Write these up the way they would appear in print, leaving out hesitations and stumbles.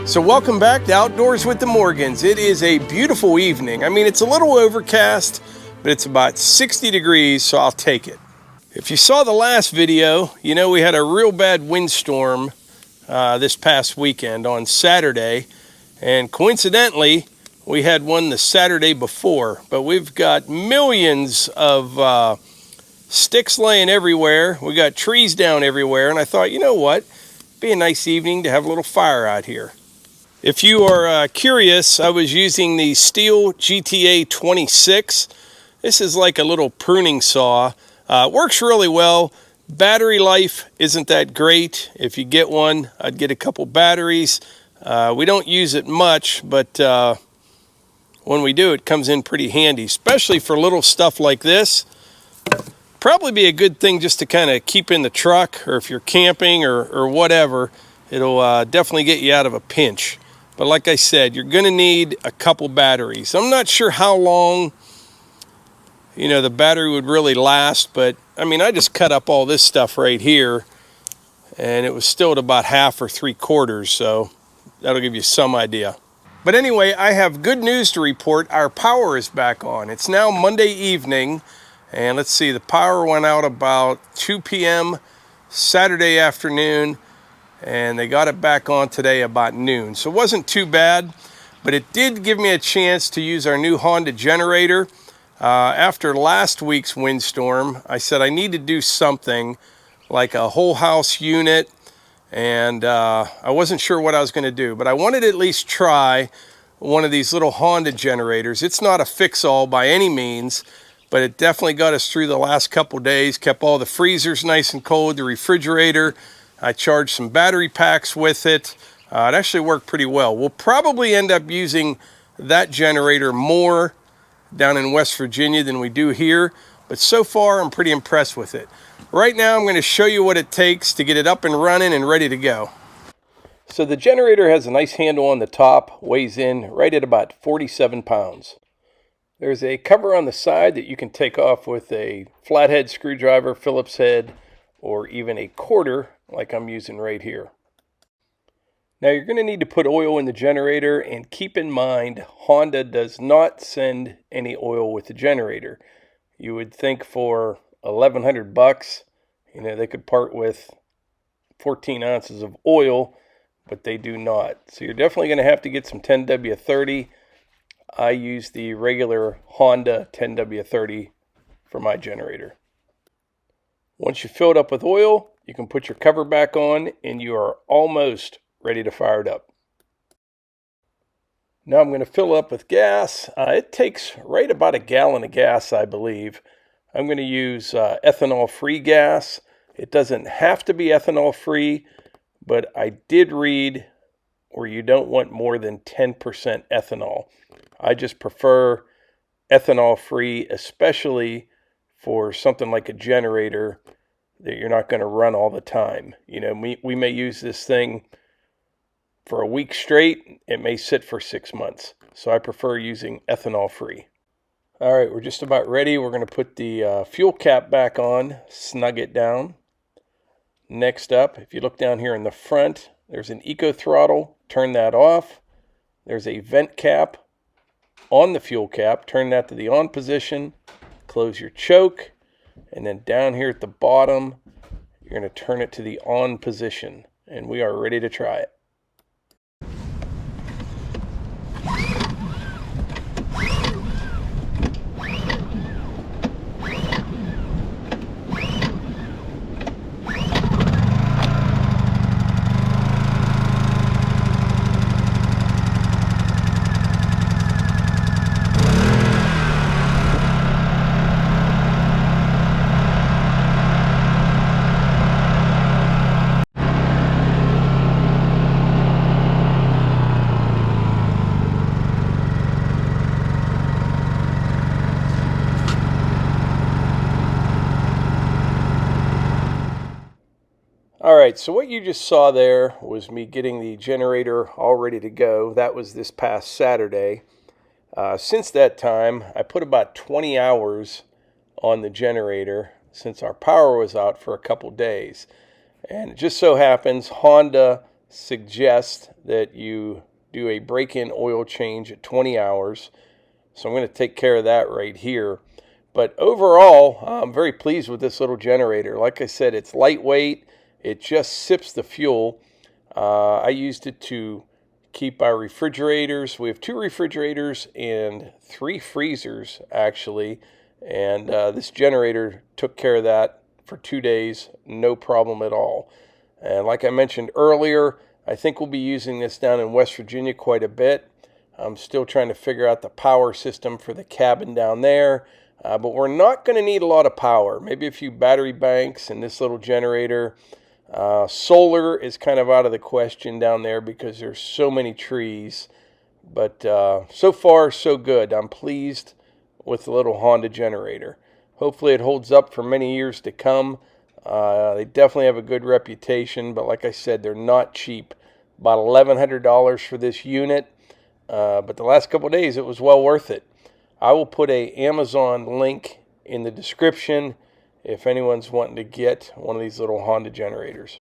So welcome back to Outdoors with the Morgans. It is a beautiful evening. I mean, it's a little overcast, but it's about 60 degrees, so I'll take it. If you saw the last video, you know we had a real bad windstorm this past weekend on Saturday, and coincidentally, we had one the Saturday before, but we've got millions of sticks laying everywhere. We got trees down everywhere, and I thought, you know what? It'd be a nice evening to have a little fire out here. If you are curious, I was using the Stihl GTA 26. This is like a little pruning saw. Works really well. Battery life isn't that great. If you get one, I'd get a couple batteries. We don't use it much, but when we do, it comes in pretty handy, especially for little stuff like this. Probably be a good thing just to kind of keep in the truck, or if you're camping or whatever, it'll definitely get you out of a pinch. But like I said, you're going to need a couple batteries. I'm not sure how long, you know, the battery would really last, but I mean, I just cut up all this stuff right here, and it was still at about half or 3/4, so that'll give you some idea. But anyway, I have good news to report. Our power is back on. It's now Monday evening, and let's see, the power went out about 2 p.m. Saturday afternoon, and they got it back on today about noon. So it wasn't too bad, but it did give me a chance to use our new Honda generator. After last week's windstorm, I said I need to do something like a whole house unit, and I wasn't sure what I was going to do, but I wanted to at least try one of these little Honda generators. It's not a fix-all by any means, but it definitely got us through the last couple days, kept all the freezers nice and cold, the refrigerator. I charged some battery packs with it. It actually worked pretty well. We'll probably end up using that generator more down in West Virginia than we do here, but so far I'm pretty impressed with it. Right now I'm going to show you what it takes to get it up and running and ready to go. So the generator has a nice handle on the top, weighs in right at about 47 pounds. There's a cover on the side that you can take off with a flathead screwdriver, Phillips head, or even a quarter like I'm using right here. Now you're going to need to put oil in the generator, and keep in mind Honda does not send any oil with the generator. You would think for 1,100 bucks, you know, they could part with 14 ounces of oil, but they do not. So you're definitely going to have to get some 10W30. I use the regular Honda 10W30 for my generator. Once you fill it up with oil, you can put your cover back on, and you are almost ready to fire it up. Now I'm going to fill up with gas. It takes right about a gallon of gas, I believe. I'm going to use ethanol-free gas. It doesn't have to be ethanol-free, but I did read where you don't want more than 10% ethanol. I just prefer ethanol-free, especially for something like a generator that you're not going to run all the time. You know, we may use this thing for a week straight. It may sit for 6 months. So I prefer using ethanol-free. All right, we're just about ready. We're going to put the fuel cap back on, snug it down. Next up, if you look down here in the front, there's an eco throttle. Turn that off. There's a vent cap on the fuel cap. Turn that to the on position. Close your choke. And then down here at the bottom, you're going to turn it to the on position. And we are ready to try it. All right, so what you just saw there was me getting the generator all ready to go. That was this past Saturday. Since that time, I put about 20 hours on the generator since our power was out for a couple days. And it just so happens Honda suggest that you do a break-in oil change at 20 hours. So I'm going to take care of that right here. But overall, I'm very pleased with this little generator. Like I said, it's lightweight. It just sips the fuel. I used it to keep our refrigerators. We have 2 refrigerators and 3 freezers, actually. And this generator took care of that for 2 days, no problem at all. And like I mentioned earlier, I think we'll be using this down in West Virginia quite a bit. I'm still trying to figure out the power system for the cabin down there. But we're not going to need a lot of power. Maybe a few battery banks and this little generator. Solar is kind of out of the question down there because there's so many trees. But so far, so good. I'm pleased with the little Honda generator. Hopefully it holds up for many years to come. They definitely have a good reputation, but like I said, they're not cheap. About $1,100 for this unit. But the last couple of days, it was well worth it. I will put an Amazon link in the description if anyone's wanting to get one of these little Honda generators.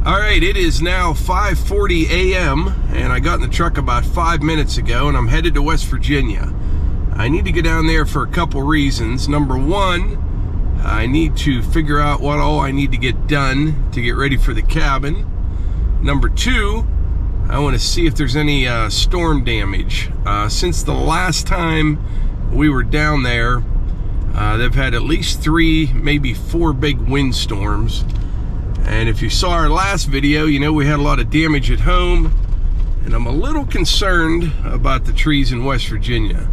All right, it is now 5:40 a.m. and I got in the truck about 5 minutes ago and I'm headed to West Virginia. I need to get down there for a couple reasons. Number one, I need to figure out what all I need to get done to get ready for the cabin. Number two, I want to see if there's any storm damage. Since the last time we were down there, they've had at least 3, maybe 4 big windstorms. And if you saw our last video, you know we had a lot of damage at home. And I'm a little concerned about the trees in West Virginia.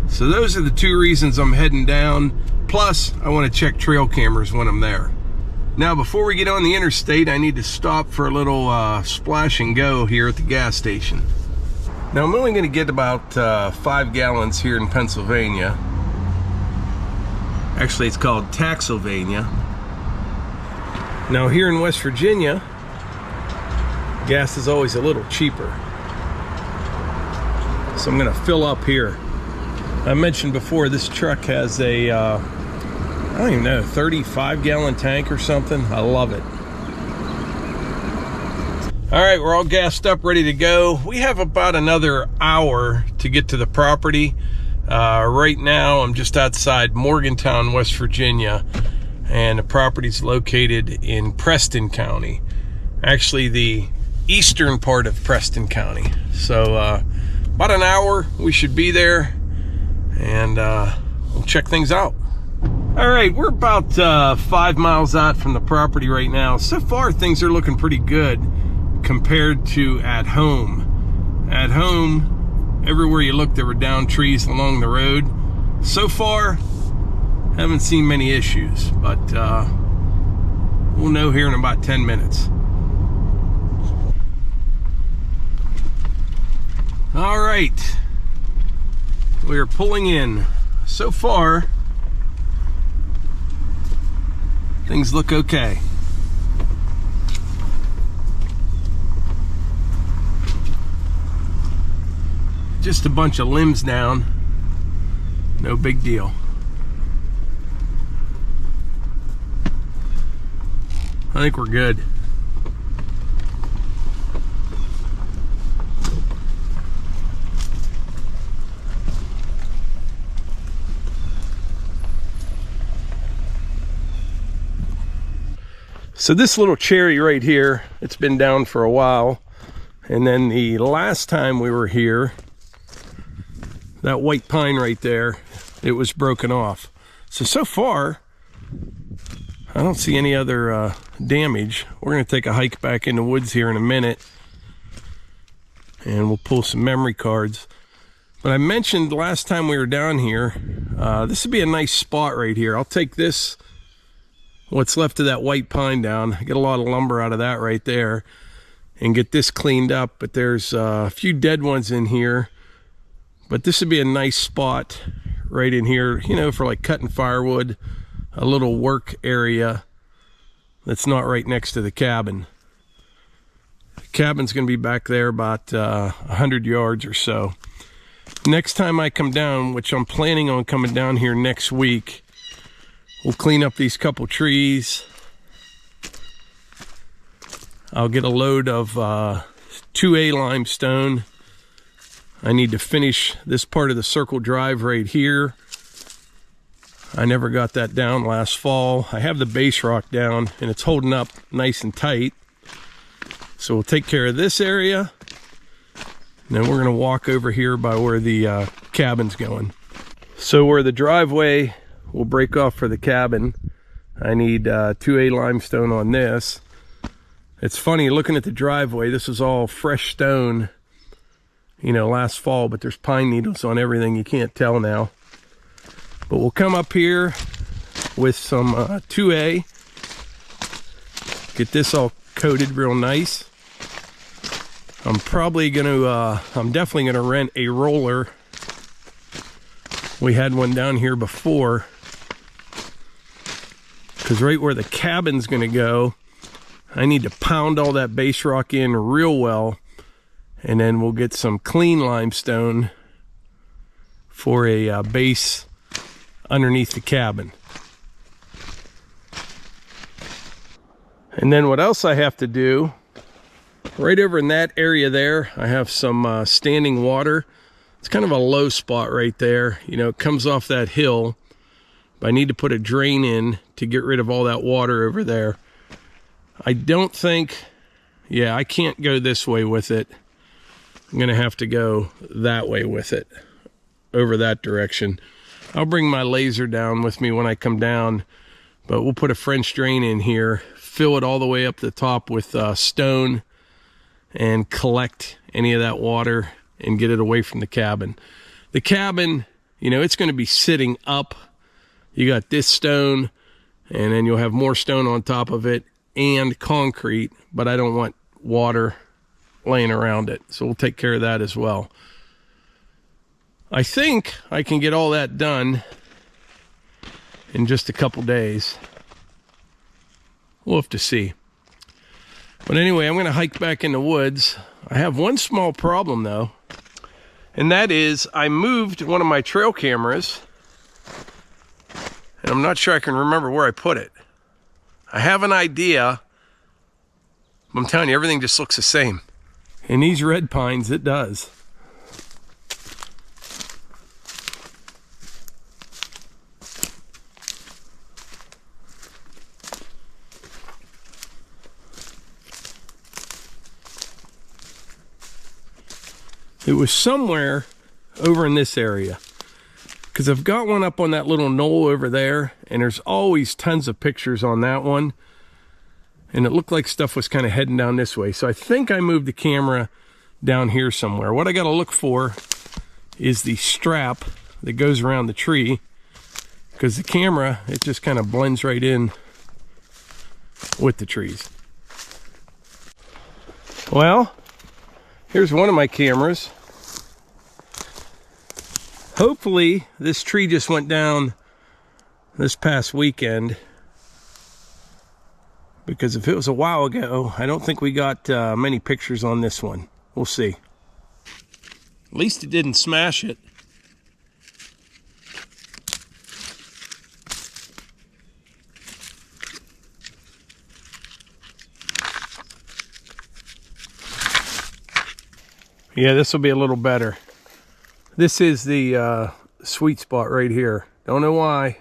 So those are the 2 reasons I'm heading down. Plus, I want to check trail cameras when I'm there. Now, before we get on the interstate, I need to stop for a little splash and go here at the gas station. Now, I'm only going to get about 5 gallons here in Pennsylvania. Actually, it's called Taxylvania. Now, here in West Virginia, gas is always a little cheaper. So I'm going to fill up here. I mentioned before, this truck has a I don't even know, 35-gallon tank or something. I love it. All right, we're all gassed up, ready to go. We have about another hour to get to the property. Right now, I'm just outside Morgantown, West Virginia, and the property's located in Preston County. Actually, the eastern part of Preston County. So, about an hour, we should be there, and we'll check things out. All right, we're about 5 miles out from the property right now. So far, things are looking pretty good compared to at home. At home, everywhere you look, there were down trees along the road. So far, haven't seen many issues, but we'll know here in about 10 minutes. All right, we are pulling in. So far, things look okay. Just a bunch of limbs down. No big deal. I think we're good. So this little cherry right here, it's been down for a while. And then the last time we were here, that white pine right there, it was broken off. So far, I don't see any other damage. We're gonna take a hike back in the woods here in a minute, and we'll pull some memory cards. But I mentioned last time we were down here, this would be a nice spot right here. I'll take this, what's left of that white pine down, get a lot of lumber out of that right there, and get this cleaned up. But there's a few dead ones in here. But this would be a nice spot right in here, you know, for like cutting firewood, a little work area that's not right next to the cabin. The cabin's going to be back there about 100 yards or so. Next time I come down, which I'm planning on coming down here next week, we'll clean up these couple trees I'll get a load of 2A limestone. I need to finish this part of the circle drive right here. I never got that down last fall. I have the base rock down and it's holding up nice and tight. So we'll take care of this area. And then we're gonna walk over here by where the cabin's going. So where the driveway will break off for the cabin, I need 2A limestone on this. It's funny looking at the driveway, this is all fresh stone, you know, last fall, but there's pine needles on everything, you can't tell now. But we'll come up here with some 2A, get this all coated real nice. I'm definitely gonna rent a roller. We had one down here before, because right where the cabin's gonna go, I need to pound all that base rock in real well, and then we'll get some clean limestone for a base underneath the cabin. And then what else I have to do, right over in that area there, I have some standing water. It's kind of a low spot right there. You know, it comes off that hill, but I need to put a drain in to get rid of all that water over there. I don't think, yeah, I can't go this way with it. I'm gonna have to go that way with it, over that direction. I'll bring my laser down with me when I come down, but we'll put a French drain in here, fill it all the way up the top with stone, and collect any of that water and get it away from the cabin. The cabin, you know, it's going to be sitting up. You got this stone, and then you'll have more stone on top of it and concrete, but I don't want water laying around it, so we'll take care of that as well. I think I can get all that done in just a couple days. We'll have to see. But anyway, I'm going to hike back in the woods. I have one small problem though, and that is I moved one of my trail cameras, and I'm not sure I can remember where I put it. I have an idea, but I'm telling you, everything just looks the same. In these red pines, it does. It was somewhere over in this area, because I've got one up on that little knoll over there, and there's always tons of pictures on that one, and it looked like stuff was kind of heading down this way. So I think I moved the camera down here somewhere. What I got to look for is the strap that goes around the tree, because the camera, it just kind of blends right in with the trees. Well, here's one of my cameras. Hopefully this tree just went down this past weekend, because if it was a while ago, I don't think we got many pictures on this one. We'll see. At least it didn't smash it. Yeah, this will be a little better. This is the sweet spot right here. Don't know why,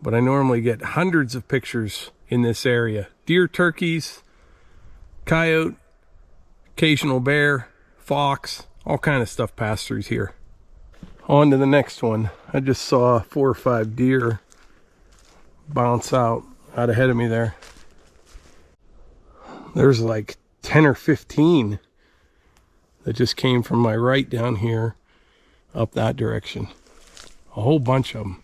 but I normally get hundreds of pictures in this area. Deer, turkeys, coyote, occasional bear, fox, all kind of stuff pass through here. On to the next one. I just saw 4 or 5 deer bounce out ahead of me there. There's like 10 or 15 that just came from my right down here up that direction. A whole bunch of them.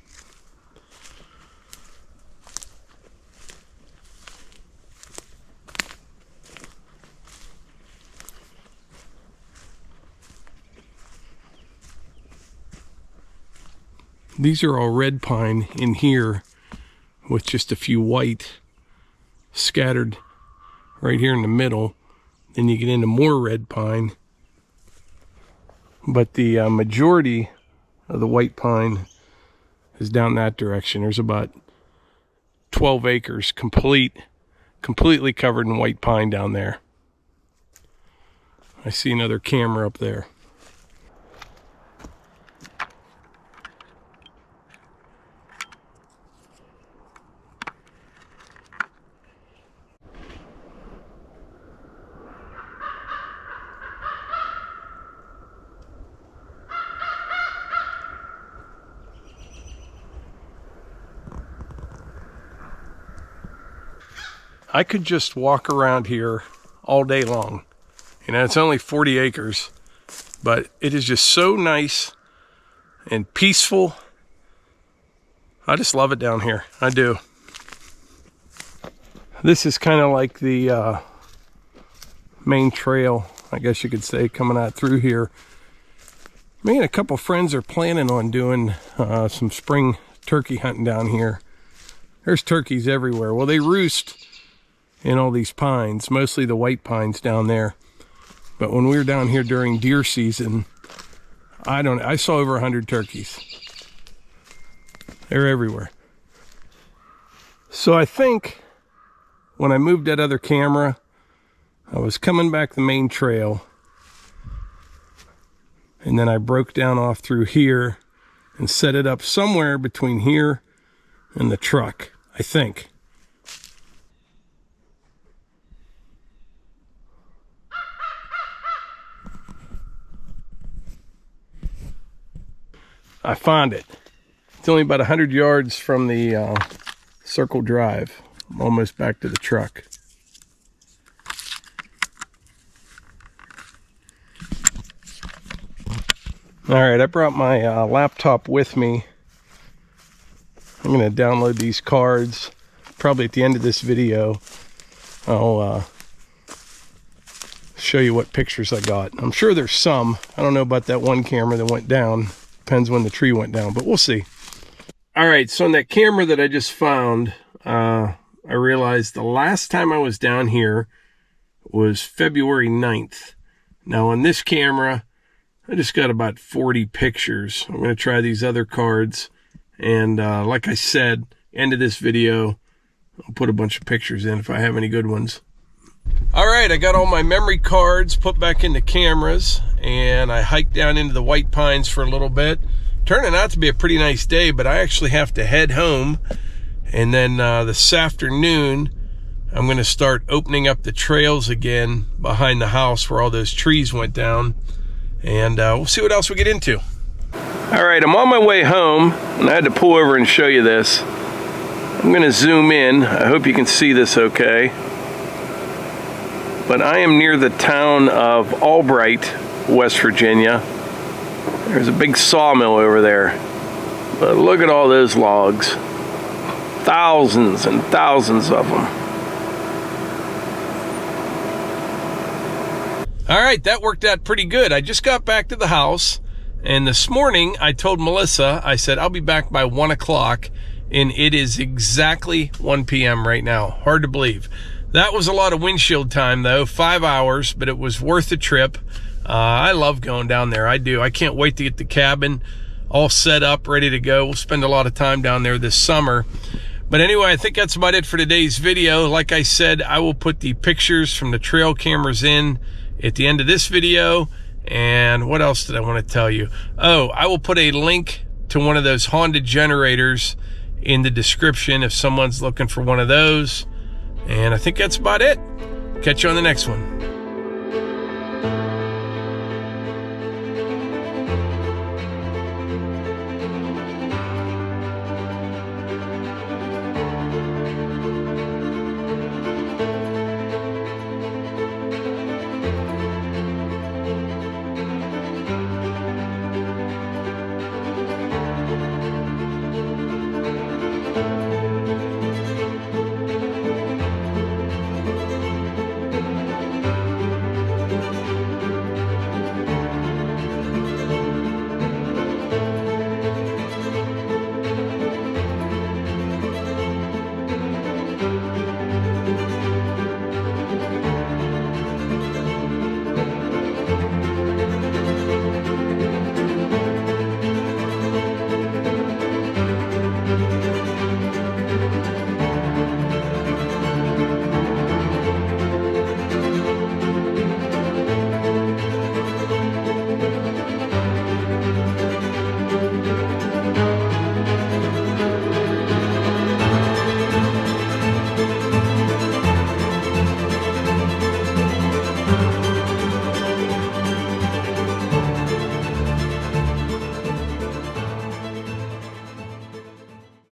These are all red pine in here with just a few white scattered right here in the middle. Then you get into more red pine. But the majority of the white pine is down that direction. There's about 12 acres complete completely covered in white pine down there. I see another camera up there. I could just walk around here all day long. You know, it's only 40 acres, but it is just so nice and peaceful. I just love it down here. I do. This is kind of like the main trail, I guess you could say, coming out through here. Me and a couple friends are planning on doing some spring turkey hunting down here. There's turkeys everywhere. Well, they roost in all these pines, mostly the white pines down there. But when we were down here during deer season, I saw over 100 turkeys. They're everywhere. So I think when I moved that other camera, I was coming back the main trail, and then I broke down off through here and set it up somewhere between here and the truck, I think. I found it. It's only about 100 yards from the circle drive. I'm almost back to the truck. All right, I brought my laptop with me. I'm gonna download these cards. Probably at the end of this video, I'll show you what pictures I got. I'm sure there's some. I don't know about that one camera that went down. Depends when the tree went down, but we'll see. All right, so on that camera that I just found, I realized the last time I was down here was February 9th. Now on this camera, I just got about 40 pictures. I'm going to try these other cards. And like I said, end of this video, I'll put a bunch of pictures in if I have any good ones. All right, I got all my memory cards put back into cameras, and I hiked down into the white pines for a little bit. Turning out to be a pretty nice day, but I actually have to head home. And then this afternoon, I'm going to start opening up the trails again behind the house where all those trees went down. And we'll see what else we get into. All right, I'm on my way home, and I had to pull over and show you this. I'm going to zoom in. I hope you can see this okay. But I am near the town of Albright, West Virginia. There's a big sawmill over there. But look at all those logs. Thousands and thousands of them. All right, that worked out pretty good. I just got back to the house, and this morning I told Melissa, I said, I'll be back by 1 o'clock, and it is exactly 1 p.m. right now. Hard to believe. That was a lot of windshield time, though, 5 hours, but it was worth the trip. I love going down there. I do. I can't wait to get the cabin all set up, ready to go. We'll spend a lot of time down there this summer. But anyway, I think that's about it for today's video. Like I said, I will put the pictures from the trail cameras in at the end of this video. And what else did I want to tell you? Oh, I will put a link to one of those Honda generators in the description if someone's looking for one of those. And I think that's about it. Catch you on the next one.